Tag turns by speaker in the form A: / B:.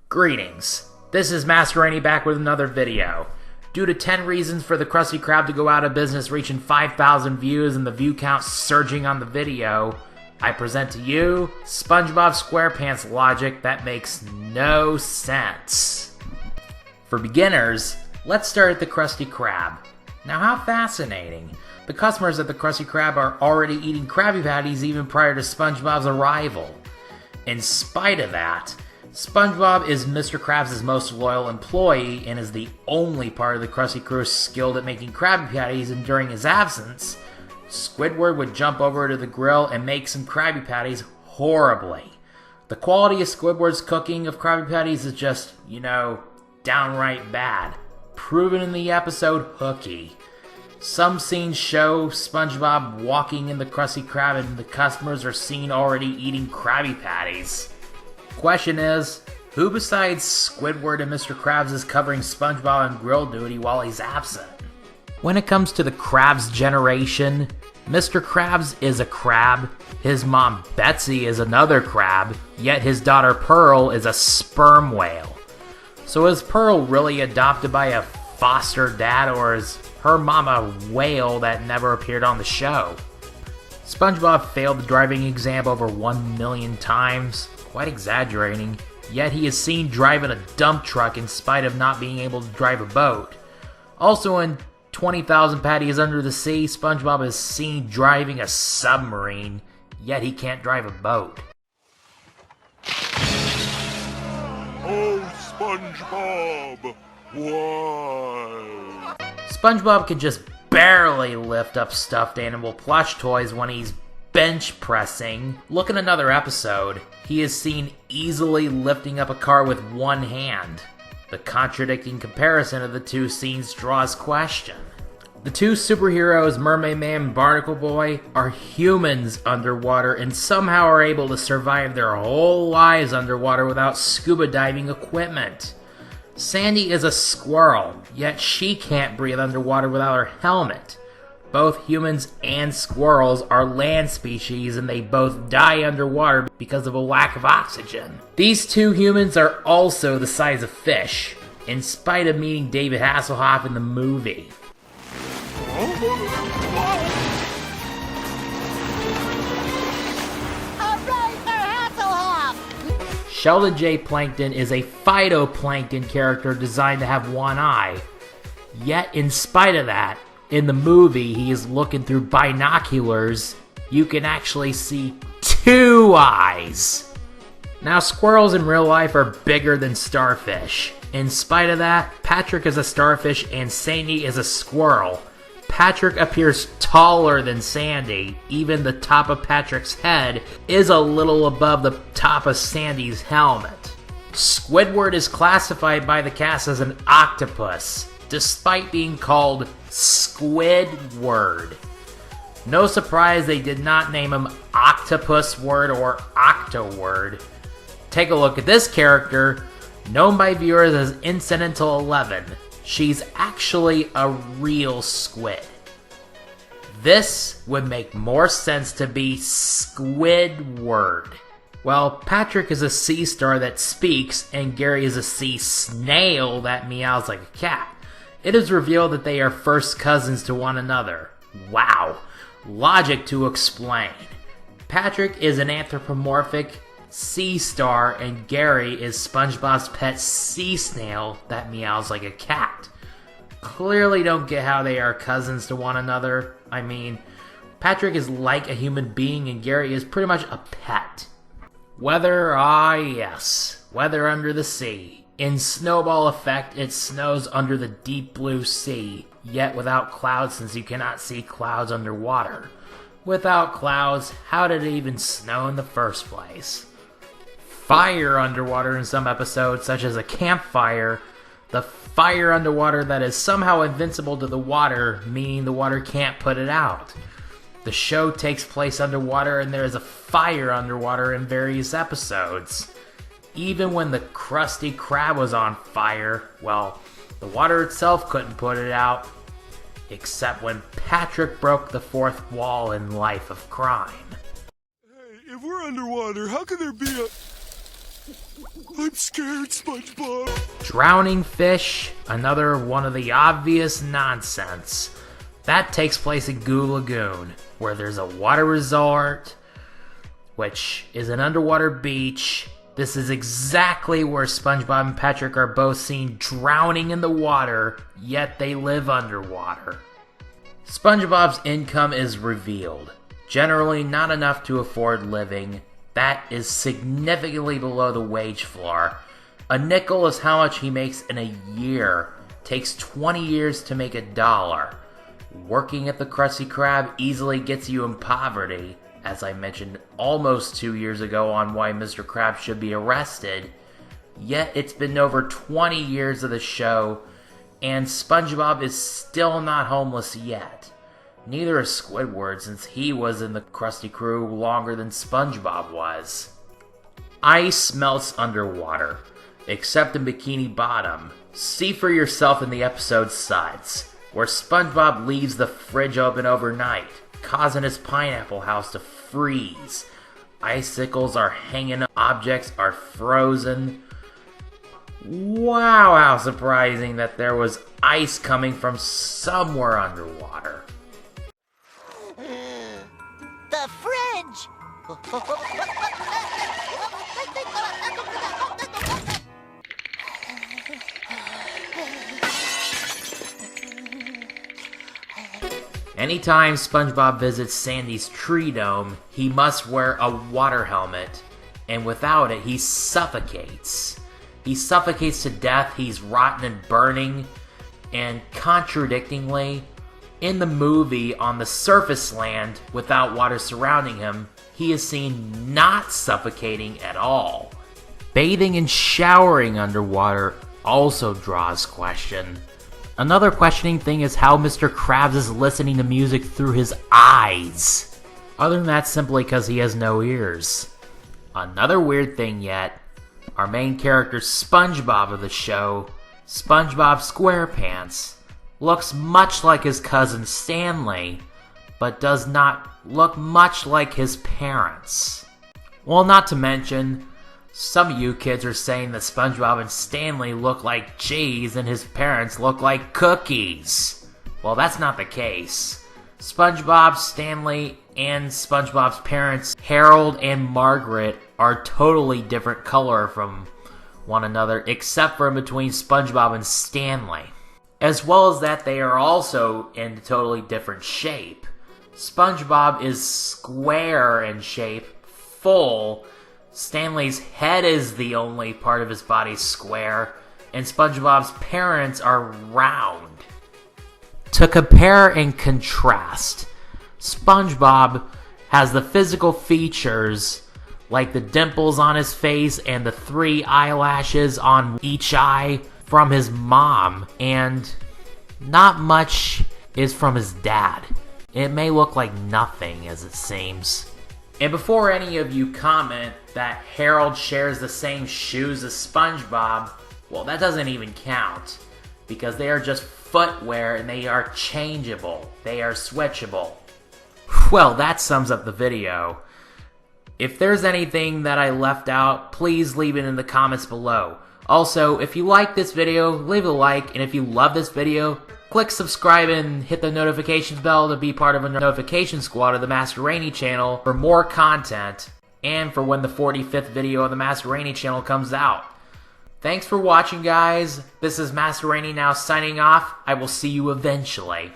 A: Greetings, this is Master Rainy back with another video. Due to 10 reasons for the Krusty Krab to go out of business reaching 5,000 views and the view count surging on the video, I present to you SpongeBob SquarePants logic that makes no sense. For beginners, let's start at the Krusty Krab. Now how fascinating. The customers at the Krusty Krab are already eating Krabby Patties even prior to SpongeBob's arrival. In spite of that, SpongeBob is Mr. Krabs' most loyal employee and is the only part of the Krusty crew skilled at making Krabby Patties, and during his absence, Squidward would jump over to the grill and make some Krabby Patties horribly. The quality of Squidward's cooking of Krabby Patties is just, downright bad. Proven in the episode Hooky. Some scenes show SpongeBob walking in the Krusty Krab and the customers are seen already eating Krabby Patties. Question is, who besides Squidward and Mr. Krabs is covering SpongeBob on grill duty while he's absent? When it comes to the Krabs generation, Mr. Krabs is a crab, his mom Betsy is another crab, yet his daughter Pearl is a sperm whale. So is Pearl really adopted by a foster dad, or is her mom a whale that never appeared on the show? SpongeBob failed the driving exam over 1 million times, quite exaggerating, yet he is seen driving a dump truck in spite of not being able to drive a boat. Also in 20,000 Patties Under the Sea, SpongeBob is seen driving a submarine, yet he can't drive a boat.
B: Oh, SpongeBob! Why?
A: SpongeBob can just barely lift up stuffed animal plush toys when he's bench pressing. Look at another episode. He is seen easily lifting up a car with one hand. The contradicting comparison of the two scenes draws question. The two superheroes, Mermaid Man and Barnacle Boy, are humans underwater and somehow are able to survive their whole lives underwater without scuba diving equipment. Sandy is a squirrel, yet she can't breathe underwater without her helmet. Both humans and squirrels are land species and they both die underwater because of a lack of oxygen. These two humans are also the size of fish, in spite of meeting David Hasselhoff in the movie. Sheldon J. Plankton is a phytoplankton character designed to have one eye. Yet, in spite of that, in the movie, he is looking through binoculars. You can actually see 2 eyes. Now, squirrels in real life are bigger than starfish. In spite of that, Patrick is a starfish and Sandy is a squirrel. Patrick appears taller than Sandy. Even the top of Patrick's head is a little above the top of Sandy's helmet. Squidward is classified by the cast as an octopus, despite being called Squidward. No surprise they did not name him Octopusward or Octoward. Take a look at this character, known by viewers as Incidental 11. She's actually a real squid. This would make more sense to be Squidward. Well, Patrick is a sea star that speaks, and Gary is a sea snail that meows like a cat. It is revealed that they are first cousins to one another. Wow. Logic to explain. Patrick is an anthropomorphic sea star and Gary is SpongeBob's pet sea snail that meows like a cat. Clearly don't get how they are cousins to one another. I mean, Patrick is like a human being and Gary is pretty much a pet. Weather, yes, weather under the sea. In Snowball Effect, it snows under the deep blue sea, yet without clouds since you cannot see clouds underwater. Without clouds, how did it even snow in the first place? Fire underwater in some episodes, such as a campfire. The fire underwater that is somehow invincible to the water, meaning the water can't put it out. The show takes place underwater and there is a fire underwater in various episodes. Even when the Krusty Krab was on fire, well, the water itself couldn't put it out. Except when Patrick broke the fourth wall in Life of Crime.
B: Hey, if we're underwater, how could there be a... I'm scared, SpongeBob.
A: Drowning fish, another one of the obvious nonsense. That takes place in Goo Lagoon, where there's a water resort, which is an underwater beach. This is exactly where SpongeBob and Patrick are both seen drowning in the water, yet they live underwater. SpongeBob's income is revealed. Generally not enough to afford living. That is significantly below the wage floor. A nickel is how much he makes in a year. Takes 20 years to make $1. Working at the Krusty Krab easily gets you in poverty, as I mentioned almost 2 years ago on why Mr. Krab should be arrested. Yet it's been over 20 years of the show, and SpongeBob is still not homeless yet. Neither is Squidward, since he was in the Krusty Crew longer than SpongeBob was. Ice melts underwater, except in Bikini Bottom. See for yourself in the episode Suds, where SpongeBob leaves the fridge open overnight, causing his pineapple house to freeze. Icicles are hanging, objects are frozen. Wow, how surprising that there was ice coming from somewhere underwater.
C: The fridge!
A: Anytime SpongeBob visits Sandy's tree dome, he must wear a water helmet, and without it, he suffocates. He suffocates to death, he's rotten and burning, and contradictingly, in the movie, on the surface land, without water surrounding him, he is seen not suffocating at all. Bathing and showering underwater also draws question. Another questioning thing is how Mr. Krabs is listening to music through his eyes. Other than that, simply because he has no ears. Another weird thing yet, our main character SpongeBob of the show, SpongeBob SquarePants, looks much like his cousin Stanley, but does not look much like his parents. Well, not to mention, some of you kids are saying that SpongeBob and Stanley look like cheese and his parents look like cookies. Well, that's not the case. SpongeBob, Stanley, and SpongeBob's parents, Harold and Margaret, are totally different color from one another, except for in between SpongeBob and Stanley. As well as that, they are also in a totally different shape. SpongeBob is square in shape, full. Stanley's head is the only part of his body square, and SpongeBob's parents are round. To compare and contrast, SpongeBob has the physical features like the dimples on his face and the 3 eyelashes on each eye from his mom, and not much is from his dad. It may look like nothing, as it seems. And before any of you comment that Harold shares the same shoes as SpongeBob, well, that doesn't even count, because they are just footwear and they are changeable. They are switchable. Well, that sums up the video. If there's anything that I left out, please leave it in the comments below. Also, if you like this video, leave a like, and if you love this video, click subscribe and hit the notifications bell to be part of a notification squad of the Master Rainy channel for more content, and for when the 45th video of the Master Rainy channel comes out. Thanks for watching, guys. This is Master Rainy now signing off. I will see you eventually.